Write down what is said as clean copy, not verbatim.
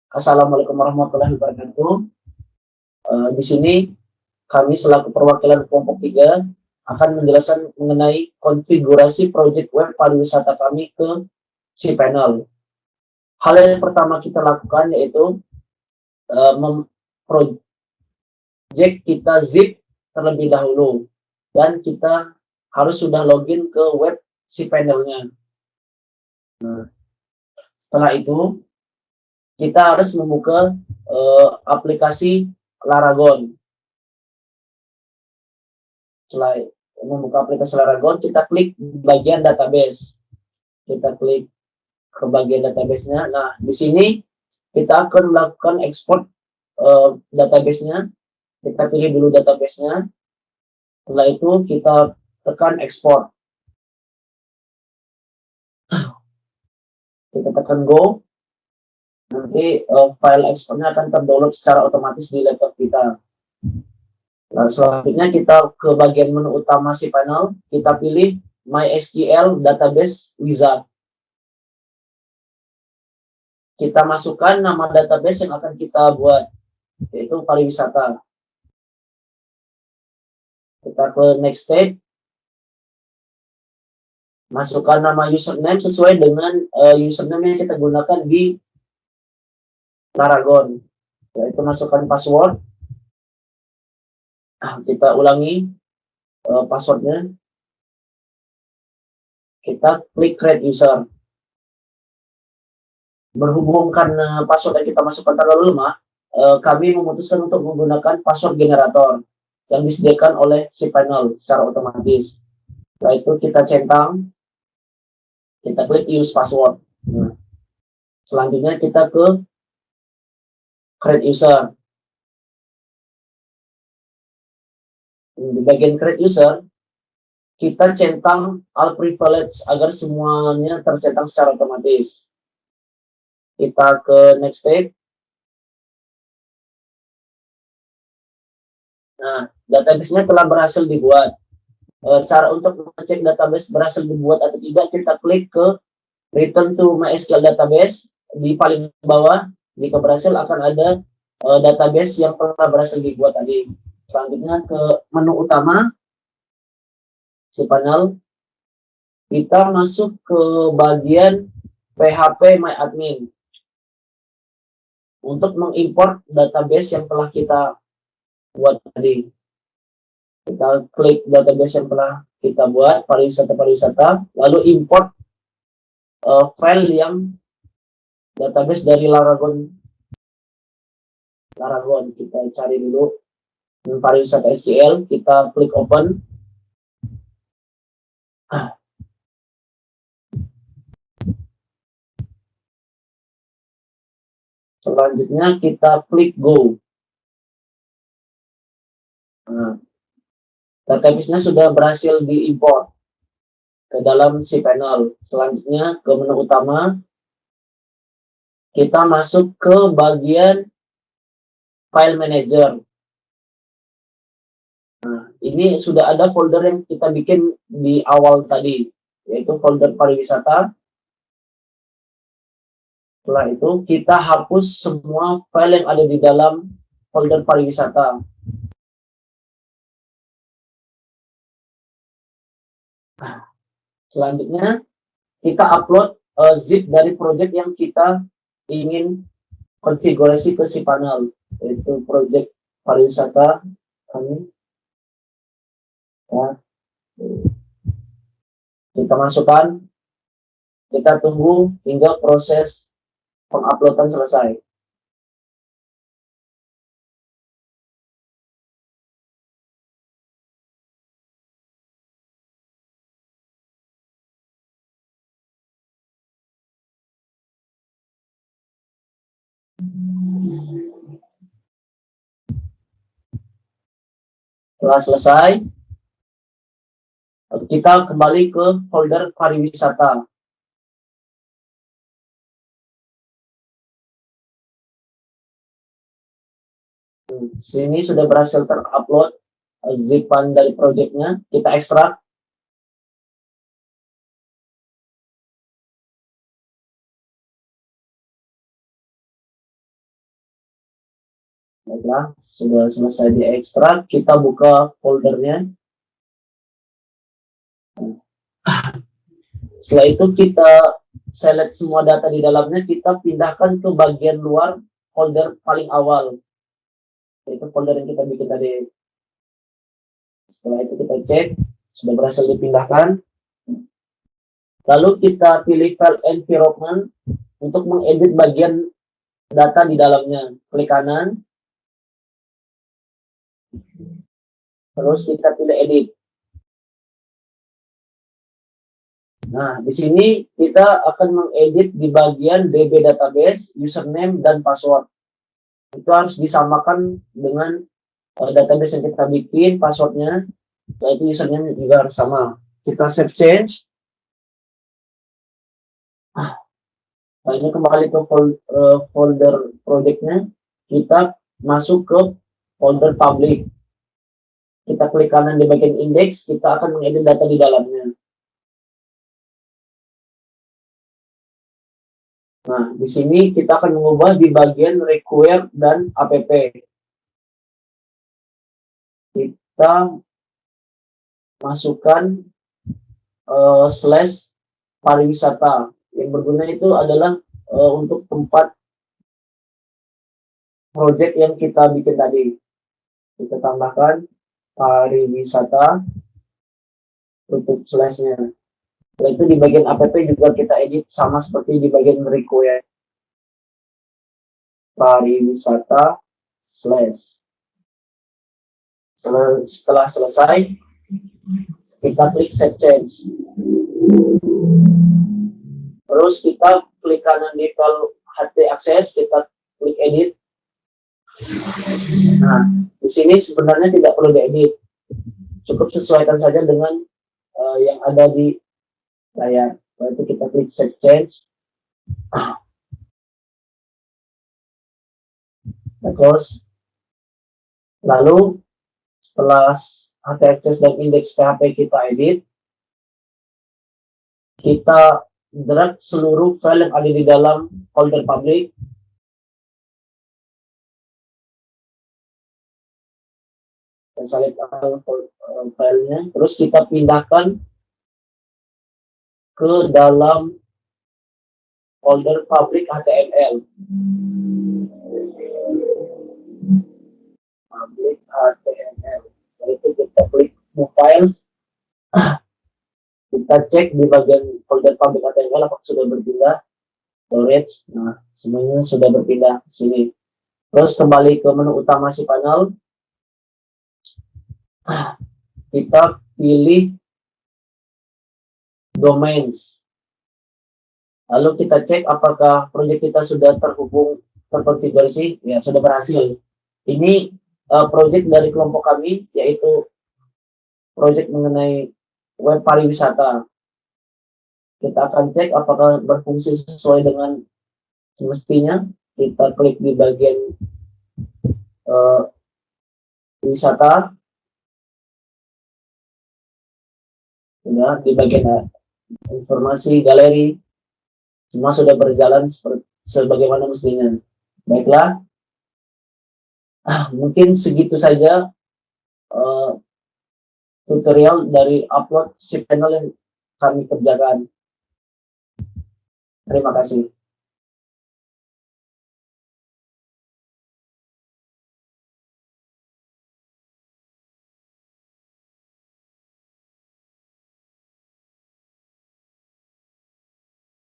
Assalamualaikum warahmatullahi wabarakatuh. Di sini kami selaku perwakilan kelompok 3 akan menjelaskan mengenai konfigurasi proyek web pariwisata kami ke cPanel. Hal yang pertama kita lakukan yaitu project kita zip terlebih dahulu, dan kita harus sudah login ke web cPanel-nya. Setelah itu kita harus membuka aplikasi Laragon. Setelah membuka aplikasi Laragon, kita klik bagian database. Kita klik ke bagian database-nya. Nah, di sini kita akan melakukan ekspor database-nya. Kita pilih dulu database-nya. Setelah itu kita tekan ekspor. Kita tekan go. Nanti file ekspornya akan terdownload secara otomatis di laptop kita. Nah, selanjutnya kita ke bagian menu utama cPanel, kita pilih MySQL Database Wizard. Kita masukkan nama database yang akan kita buat, yaitu pariwisata. Kita ke next step. Masukkan nama username sesuai dengan username yang kita gunakan di Laragon. Yaitu masukkan password. Kita ulangi passwordnya. Kita klik create user. Berhubung karena password yang kita masukkan terlalu lemah, kami memutuskan untuk menggunakan password generator yang disediakan oleh cPanel secara otomatis. Setelah itu kita centang, kita klik use password. Nah, selanjutnya kita ke create user. Di bagian create user, kita centang all privilege agar semuanya tercentang secara otomatis. Kita ke next step. Nah, database-nya telah berhasil dibuat. Cara untuk mengecek database berhasil dibuat atau tidak, kita klik ke return to MySQL database. Di paling bawah, jika berhasil akan ada database yang pernah berhasil dibuat tadi. Selanjutnya ke menu utama cPanel, kita masuk ke bagian phpMyAdmin untuk mengimport database yang telah kita buat tadi. Kita klik database yang telah kita buat, pariwisata, lalu import file yang database dari Laragon. Kita cari dulu pariwisata SQL, kita klik open. Selanjutnya kita klik go. Nah, database-nya sudah berhasil diimport ke dalam cPanel. Selanjutnya ke menu utama, kita masuk ke bagian file manager. Nah, ini sudah ada folder yang kita bikin di awal tadi, yaitu folder pariwisata. Setelah itu kita hapus semua file yang ada di dalam folder pariwisata. Nah, selanjutnya kita upload zip dari project yang kita ingin konfigurasi ke cPanel, yaitu project pariwisata kami. Ya. Kita masukkan, kita tunggu hingga proses penguploadan selesai. Setelah selesai, kita kembali ke folder pariwisata. Sini sudah berhasil terupload zipan dari projectnya. Kita ekstrak. Baiklah, sudah selesai diekstrak, kita buka foldernya. Setelah itu kita select semua data di dalamnya, kita pindahkan ke bagian luar folder paling awal, yaitu folder yang kita bikin tadi. Setelah itu kita cek, sudah berhasil dipindahkan. Lalu kita pilih file environment untuk mengedit bagian data di dalamnya. Klik kanan, terus kita pilih edit. Nah, di sini kita akan mengedit di bagian DB database, username, dan password. Itu harus disamakan dengan database yang kita bikin, passwordnya, yaitu username juga harus sama. Kita save change. Lalu kembali ke folder projectnya, kita masuk ke folder public. Kita klik kanan di bagian index, kita akan mengedit data di dalamnya. Nah, di sini kita akan mengubah di bagian require dan app. Kita masukkan slash pariwisata. Yang berguna itu adalah untuk tempat project yang kita bikin tadi. Kita tambahkan pariwisata untuk slashnya. Setelah itu di bagian app juga kita edit sama seperti di bagian require. Pariwisata slash. Setelah selesai, kita klik save change. Terus kita klik kanan di file HT access, kita klik edit. Nah, di sini sebenarnya tidak perlu diedit, cukup sesuaikan saja dengan yang ada di layar. Lalu kita klik save change. Terus, lalu setelah HT access dan index PHP kita edit, kita drag seluruh file yang ada di dalam folder public. Kita salib filenya, terus kita pindahkan ke dalam folder public HTML. Public HTML. Lalu kita klik Move Files. Kita cek di bagian folder public HTML apakah sudah berpindah. Storage. Nah, semuanya sudah berpindah ke sini. Terus kembali ke menu utama si panel. Kita pilih domains. Lalu kita cek apakah proyek kita sudah terkonfigurasi. Ya, sudah berhasil. Ini proyek dari kelompok kami, yaitu proyek mengenai web pariwisata. Kita akan cek apakah berfungsi sesuai dengan semestinya. Kita klik di bagian wisata. Ya, di bagian informasi galeri, semua sudah berjalan sebagaimana mestinya. Baiklah, mungkin segitu saja tutorial dari upload cPanel yang kami kerjakan. Terima kasih.